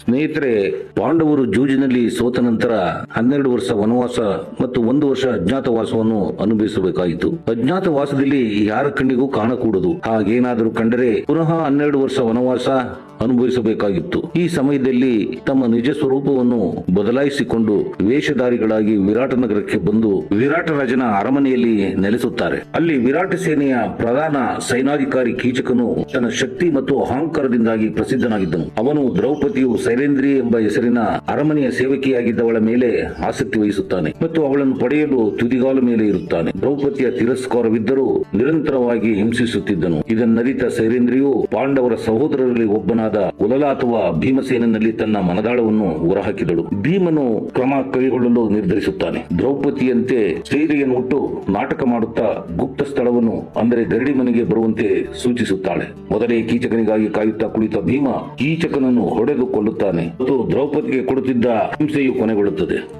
ಸ್ನೇಹಿತರೆ, ಪಾಂಡವರು ಜೂಜಿನಲ್ಲಿ ಸೋತ ನಂತರ 12 ವರ್ಷ ವನವಾಸ ಮತ್ತು 1 ವರ್ಷ ಅಜ್ಞಾತವಾಸವನ್ನು ಅನುಭವಿಸಬೇಕಾಯಿತು. ಅಜ್ಞಾತವಾಸದಲ್ಲಿ ಯಾರ ಕಣ್ಣಿಗೂ ಕಾಣಕೂಡದು. ಹಾಗೇನಾದರೂ ಕಂಡರೆ ಪುನಃ 12 ವರ್ಷ ವನವಾಸ ಅನುಭವಿಸಬೇಕಾಗಿತ್ತು. ಈ ಸಮಯದಲ್ಲಿ ತಮ್ಮ ನಿಜ ಸ್ವರೂಪವನ್ನು ಬದಲಾಯಿಸಿಕೊಂಡು ವೇಷಧಾರಿಗಳಾಗಿ ವಿರಾಟ ನಗರಕ್ಕೆ ಬಂದು ವಿರಾಟ ರಾಜನ ಅರಮನೆಯಲ್ಲಿ ನೆಲೆಸುತ್ತಾರೆ. ಅಲ್ಲಿ ವಿರಾಟ ಸೇನೆಯ ಪ್ರಧಾನ ಸೈನಾಧಿಕಾರಿ ಕೀಚಕನು ತನ್ನ ಶಕ್ತಿ ಮತ್ತು ಅಹಂಕಾರದಿಂದಾಗಿ ಪ್ರಸಿದ್ಧನಾಗಿದ್ದನು. ಅವನು ದ್ರೌಪದಿಯು ಸೈರೇಂದ್ರಿ ಎಂಬ ಹೆಸರಿನ ಅರಮನೆಯ ಸೇವಕಿಯಾಗಿದ್ದವಳ ಮೇಲೆ ಆಸಕ್ತಿ ವಹಿಸುತ್ತಾನೆ ಮತ್ತು ಅವಳನ್ನು ಪಡೆಯಲು ತುದಿಗಾಲ ಮೇಲೆ ಇರುತ್ತಾನೆ. ದ್ರೌಪದಿಯ ತಿರಸ್ಕಾರವಿದ್ದರೂ ನಿರಂತರವಾಗಿ ಹಿಂಸಿಸುತ್ತಿದ್ದನು. ಇದನ್ನರಿತ ಸೈರೇಂದ್ರಿಯು ಪಾಂಡವರ ಸಹೋದರರಲ್ಲಿ ಒಬ್ಬನಾದ ಉಲಲ ಅಥವಾ ಭೀಮಸೇನಲ್ಲಿ ತನ್ನ ಮನದಾಳವನ್ನು ಹೊರಹಾಕಿದಳು. ಭೀಮನು ಕ್ರಮ ಕೈಗೊಳ್ಳಲು ನಿರ್ಧರಿಸುತ್ತಾನೆ. ದ್ರೌಪದಿಯಂತೆ ಸ್ಥೈರ್ಯವನ್ನು ಹುಟ್ಟು ನಾಟಕ ಮಾಡುತ್ತಾ ಗುಪ್ತ ಸ್ಥಳವನ್ನು ಅಂದರೆ ಗರಡಿ ಮನೆಗೆ ಬರುವಂತೆ ಸೂಚಿಸುತ್ತಾಳೆ. ಮೊದಲೇ ಕೀಚಕನಿಗಾಗಿ ಕಾಯುತ್ತಾ ಕುಳಿತ ಭೀಮ ಕೀಚಕನನ್ನು ಹೊಡೆದು ಕೊಲ್ಲುತ್ತಾನೆ ಮತ್ತು ದ್ರೌಪದಿಗೆ ಕೊಡುತ್ತಿದ್ದ ಹಿಂಸೆಯು ಕೊನೆಗೊಳ್ಳುತ್ತದೆ.